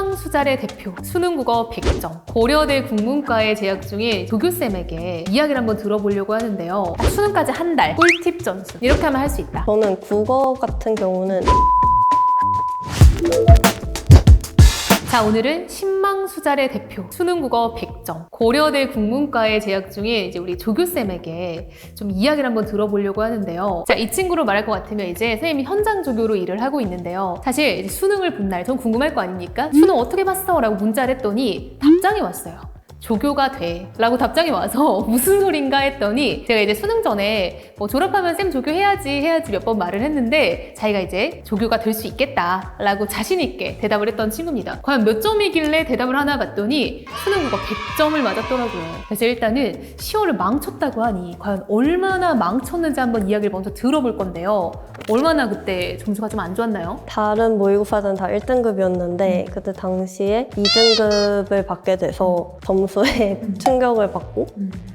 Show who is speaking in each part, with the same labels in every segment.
Speaker 1: 신망수잘의 대표, 수능국어 100점, 고려대 국문과에 재학 중인 조교쌤에게 이야기를 한번 들어보려고 하는데요. 수능까지 한 달, 꿀팁 전수, 이렇게 하면 할 수 있다.
Speaker 2: 저는 국어 같은 경우는
Speaker 1: 자, 오늘은 신망수잘의 대표, 수능국어 100점, 고려대 국문과에 재학 중인 이제 우리 조교쌤에게 좀 이야기를 한번 들어보려고 하는데요. 자, 이 친구로 말할 것 같으면 이제 선생님이 현장 조교로 일을 하고 있는데요. 사실 이제 수능을 본 날, 전 궁금할 거 아닙니까? 수능 어떻게 봤어? 라고 문자를 했더니 답장이 왔어요. 조교가 돼 라고 답장이 와서 무슨 소린가 했더니 제가 이제 수능 전에 뭐 졸업하면 쌤 조교 해야지 몇 번 말을 했는데 자기가 이제 조교가 될 수 있겠다 라고 자신 있게 대답을 했던 친구입니다. 과연 몇 점이길래 대답을 하나 봤더니 수능국어 100점을 맞았더라고요. 그래서 일단은 10월을 망쳤다고 하니 과연 얼마나 망쳤는지 한번 이야기를 먼저 들어볼 건데요. 얼마나 그때 점수가 좀 안 좋았나요?
Speaker 2: 다른 모의고사는 다 1등급이었는데 그때 당시에 2등급을 받게 돼서 점수에 충격을 받고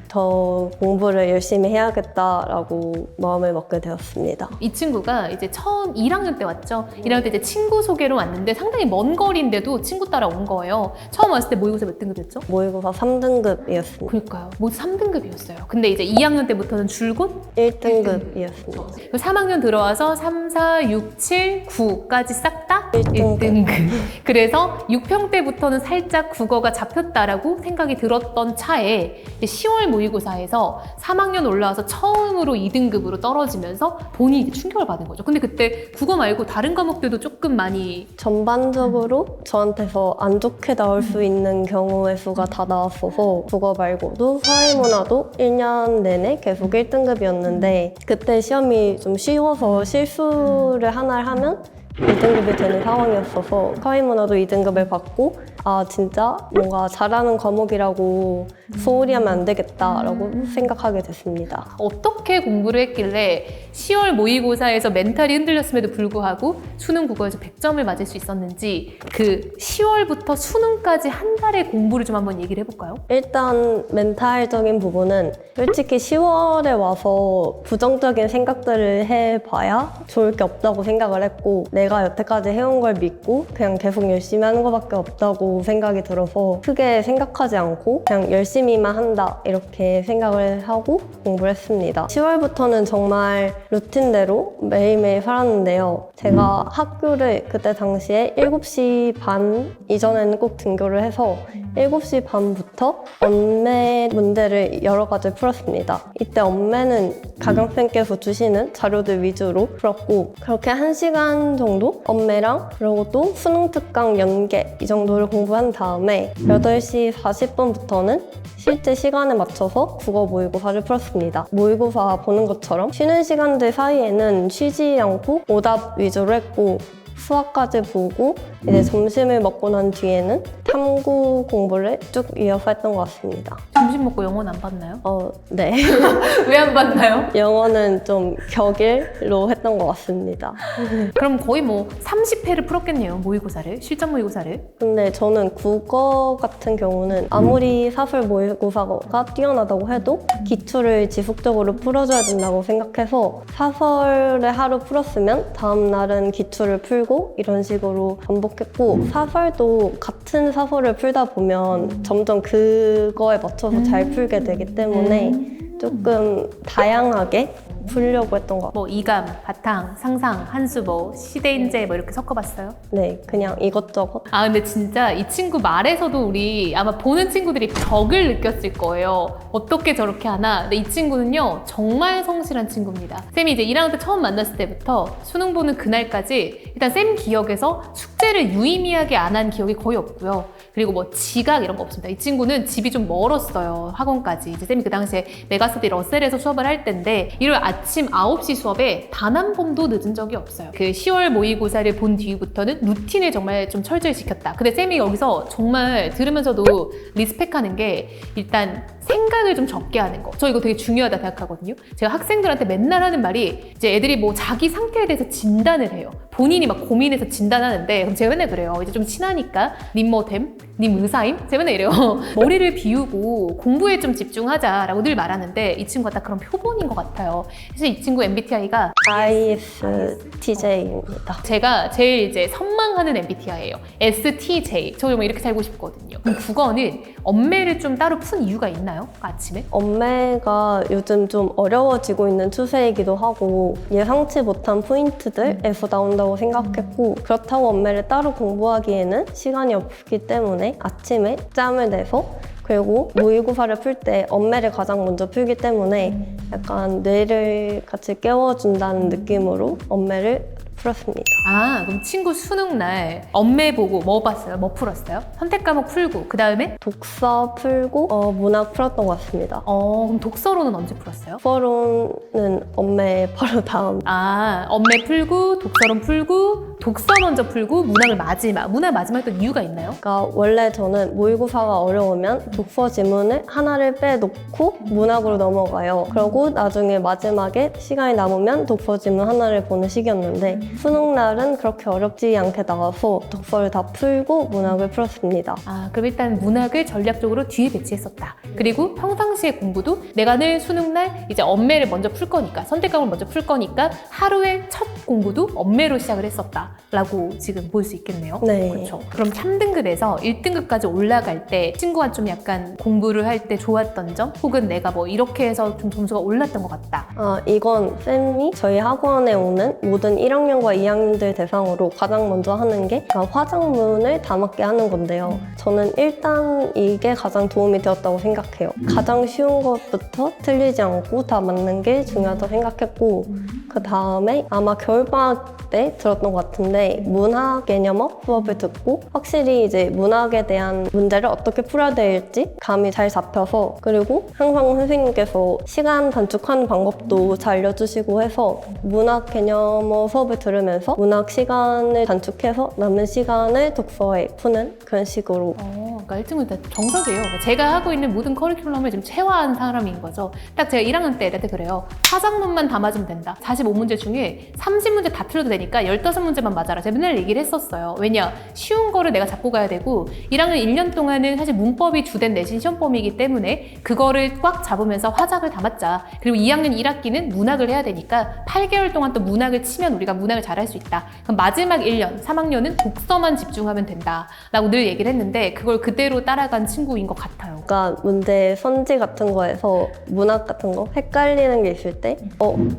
Speaker 2: 더 공부를 열심히 해야겠다라고 마음을 먹게 되었습니다.
Speaker 1: 이 친구가 이제 처음 1학년 때 왔죠. 1학년 때 이제 친구 소개로 왔는데 상당히 먼 거리인데도 친구 따라 온 거예요. 처음 왔을 때 모의고사 몇 등급이었죠?
Speaker 2: 모의고사 3등급이었습니다.
Speaker 1: 그러니까요. 모두 3등급이었어요. 근데 이제 2학년 때부터는 줄곧
Speaker 2: 1등급이었습니다.
Speaker 1: 3학년 들어와서 3, 4, 6, 7, 9까지 싹 다
Speaker 2: 1등급.
Speaker 1: 1등급. 그래서 6평 때부터는 살짝 국어가 잡혔다라고 생각이 들었던 차에 10월 모의고사에서 3학년 올라와서 처음으로 2등급으로 떨어지면서 본인이 충격을 받은 거죠. 근데 그때 국어 말고 다른 과목들도 조금 많이
Speaker 2: 전반적으로 저한테서 안 좋게 나올 수 있는 경우의 수가 다 나왔어서 국어 말고도 사회문화도 1년 내내 계속 1등급이었는데 그때 시험이 좀 쉬워서 실수를 하나를 하면 2등급이 되는 상황이었어서 사회문화도 2등급을 받고 아 진짜 뭔가 잘하는 과목이라고 소홀히 하면 안 되겠다라고 생각하게 됐습니다.
Speaker 1: 어떻게 공부를 했길래 10월 모의고사에서 멘탈이 흔들렸음에도 불구하고 수능 국어에서 100점을 맞을 수 있었는지 그 10월부터 수능까지 한 달의 공부를 좀 한번 얘기를 해볼까요?
Speaker 2: 일단 멘탈적인 부분은 솔직히 10월에 와서 부정적인 생각들을 해봐야 좋을 게 없다고 생각을 했고 내가 여태까지 해온 걸 믿고 그냥 계속 열심히 하는 것밖에 없다고 생각이 들어서 크게 생각하지 않고 그냥 열심히만 한다 이렇게 생각을 하고 공부를 했습니다. 10월부터는 정말 루틴대로 매일매일 살았는데요. 제가 학교를 그때 당시에 7시 반 이전에는 꼭 등교를 해서 7시 반부터 언매 문제를 여러 가지 풀었습니다. 이때 언매는 가경쌤께서 주시는 자료들 위주로 풀었고 그렇게 1시간 정도 언매랑 그리고 또 수능 특강 연계 이 정도를 공부한 다음에 8시 40분부터는 실제 시간에 맞춰서 국어 모의고사를 풀었습니다. 모의고사 보는 것처럼 쉬는 시간들 사이에는 쉬지 않고 오답 위주로 했고 수학까지 보고 이제 점심을 먹고 난 뒤에는 탐구 공부를 쭉 이어서 했던 것 같습니다.
Speaker 1: 점심 먹고 영어는 안 봤나요?
Speaker 2: 네.
Speaker 1: 왜 안 봤나요?
Speaker 2: 영어는 좀 격일로 했던 것 같습니다.
Speaker 1: 그럼 거의 뭐 30회를 풀었겠네요. 모의고사를, 실전 모의고사를.
Speaker 2: 근데 저는 국어 같은 경우는 아무리 사설 모의고사가 뛰어나다고 해도 기출을 지속적으로 풀어줘야 된다고 생각해서 사설을 하루 풀었으면 다음 날은 기출을 풀고 이런 식으로 반복했고 사설도 같은 사설을 풀다 보면 점점 그거에 맞춰서 잘 풀게 되기 때문에 조금 다양하게 풀려고 했던 것 같아요.
Speaker 1: 뭐 이감, 바탕, 상상, 한수, 뭐 시대인재 뭐 이렇게 섞어봤어요?
Speaker 2: 네, 그냥 이것저것.
Speaker 1: 아 근데 진짜 이 친구 말에서도 우리 아마 보는 친구들이 벽을 느꼈을 거예요. 어떻게 저렇게 하나? 근데 이 친구는요 정말 성실한 친구입니다. 쌤이 이제 1학년 때 처음 만났을 때부터 수능 보는 그날까지 일단 쌤 기억에서 숙제를 유의미하게 안 한 기억이 거의 없고요. 그리고 뭐 지각 이런 거 없습니다. 이 친구는 집이 좀 멀었어요. 학원까지. 이제 쌤이 그 당시에 메가스터디 러셀에서 수업을 할 때인데 일요일 아침 9시 수업에 단 한 번도 늦은 적이 없어요. 그 10월 모의고사를 본 뒤부터는 루틴을 정말 좀 철저히 지켰다. 근데 쌤이 여기서 정말 들으면서도 리스펙하는 게 일단 생각을 좀 적게 하는 거. 저 이거 되게 중요하다 생각하거든요. 제가 학생들한테 맨날 하는 말이 이제 애들이 뭐 자기 상태에 대해서 진단을 해요. 본인이 막 고민해서 진단하는데 그럼 제가 맨날 그래요. 이제 좀 친하니까 님모템 님 의사임? 제가 맨날 이래요. 머리를 비우고 공부에 좀 집중하자라고 늘 말하는데 이 친구가 딱 그런 표본인 것 같아요. 그래서 이 친구 MBTI가
Speaker 2: ISTJ입니다.
Speaker 1: 제가 제일 이제 선망하는 MBTI예요. STJ. 저 정말 이렇게 살고 싶거든요. 그럼 국어는 엄매를 좀 따로 푼 이유가 있나요? 아침에?
Speaker 2: 엄매가 요즘 좀 어려워지고 있는 추세이기도 하고 예상치 못한 포인트들에서 나온다고 생각했고 그렇다고 엄매를 따로 공부하기에는 시간이 없기 때문에 아침에 짬을 내서 그리고 모의고사를 풀 때 엄매를 가장 먼저 풀기 때문에 약간 뇌를 같이 깨워준다는 느낌으로 엄매를 풀었습니다.
Speaker 1: 아, 그럼 친구 수능날 엄매 보고 뭐 봤어요? 뭐 풀었어요? 선택 과목 풀고 그 다음에?
Speaker 2: 독서 풀고 문학 풀었던 것 같습니다.
Speaker 1: 그럼 독서로는 언제 풀었어요?
Speaker 2: 독서로는 엄매 바로 다음.
Speaker 1: 아, 엄매 풀고 독서론 풀고 독서 먼저 풀고 문학을 마지막. 문학 마지막 했던 이유가 있나요?
Speaker 2: 그러니까 원래 저는 모의고사가 어려우면 독서 지문을 하나를 빼놓고 문학으로 넘어가요. 그러고 나중에 마지막에 시간이 남으면 독서 지문 하나를 보는 식이었는데 수능날은 그렇게 어렵지 않게 나와서 독서를 다 풀고 문학을 풀었습니다.
Speaker 1: 아, 그럼 일단 문학을 전략적으로 뒤에 배치했었다. 그리고 평상시에 공부도 내가 늘 수능날 이제 엄매를 먼저 풀 거니까 선택 과목을 먼저 풀 거니까 하루에 첫 공부도 엄매로 시작을 했었다. 라고 지금 볼 수 있겠네요.
Speaker 2: 네.
Speaker 1: 그렇죠. 그럼 3등급에서 1등급까지 올라갈 때 친구가 좀 약간 공부를 할 때 좋았던 점 혹은 내가 뭐 이렇게 해서 좀 점수가 올랐던 것 같다.
Speaker 2: 이건 쌤이 저희 학원에 오는 모든 1학년과 2학년들 대상으로 가장 먼저 하는 게 화장문을 다 맞게 하는 건데요. 저는 일단 이게 가장 도움이 되었다고 생각해요. 가장 쉬운 것부터 틀리지 않고 다 맞는 게 중요하다고 생각했고 그 다음에 아마 겨울방학 때 들었던 것 같은데 문학 개념업 수업을 듣고 확실히 이제 문학에 대한 문제를 어떻게 풀어야 될지 감이 잘 잡혀서 그리고 항상 선생님께서 시간 단축하는 방법도 잘 알려주시고 해서 문학 개념업 수업을 들으면서 문학 시간을 단축해서 남은 시간을 독서에 푸는 그런 식으로.
Speaker 1: 그러니까 1등은 일단 정석이에요. 제가 하고 있는 모든 커리큘럼을 지금 체화한 사람인 거죠. 딱 제가 1학년 때 그래요. 화작론만 다 맞으면 된다. 45문제 중에 30문제 다 틀려도 되니까 15문제만 맞아라. 제가 맨날 얘기를 했었어요. 왜냐? 쉬운 거를 내가 잡고 가야 되고 1학년 1년 동안은 사실 문법이 주된 내신 시험범위이기 때문에 그거를 꽉 잡으면서 화작을 다 맞자. 그리고 2학년 1학기는 문학을 해야 되니까 8개월 동안 또 문학을 치면 우리가 문학을 잘할 수 있다. 그럼 마지막 1년, 3학년은 독서만 집중하면 된다. 라고 늘 얘기를 했는데 그걸 그대로 따라간 친구인 것 같아요.
Speaker 2: 그러니까 문제 선지 같은 거에서 문학 같은 거 헷갈리는 게 있을 때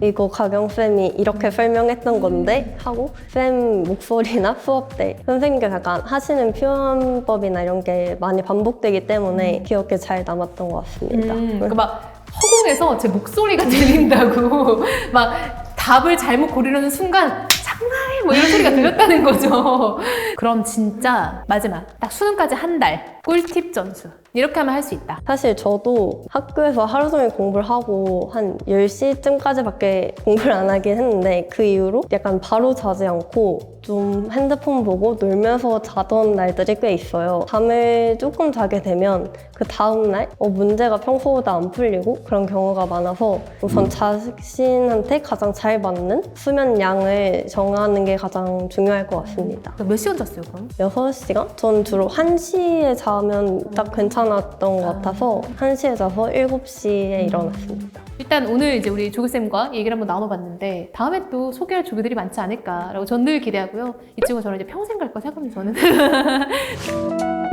Speaker 2: 이거 가경쌤이 이렇게 설명했던 건데 하고 쌤 목소리나 수업 때 선생님께서 약간 하시는 표현법이나 이런 게 많이 반복되기 때문에 기억에 잘 남았던 것 같습니다.
Speaker 1: 그러니까 막 허공에서 제 목소리가 들린다고 막 답을 잘못 고르려는 순간 장난해 뭐 이런 소리가 들렸다는 거죠. 그럼 진짜 마지막 딱 수능까지 한 달 꿀팁 전수 이렇게 하면 할 수 있다.
Speaker 2: 사실 저도 학교에서 하루 종일 공부를 하고 한 10시쯤까지밖에 공부를 안 하긴 했는데 그 이후로 약간 바로 자지 않고 좀 핸드폰 보고 놀면서 자던 날들이 꽤 있어요. 잠을 조금 자게 되면 그 다음날 문제가 평소보다 안 풀리고 그런 경우가 많아서 우선 자신한테 가장 잘 맞는 수면 양을 정하는 게 가장 중요할 것 같습니다.
Speaker 1: 몇 시간 잤어요 그럼?
Speaker 2: 6시간? 전 주로 1시에 자면 딱 괜찮았던 것 같아서 1시에 자서 7시에 일어났습니다.
Speaker 1: 일단 오늘 이제 우리 조교쌤과 얘기를 한번 나눠봤는데 다음에 또 소개할 조교들이 많지 않을까라고 전 늘 기대하고요. 이 친구 저는 이제 평생 갈 거 생각합니다 저는.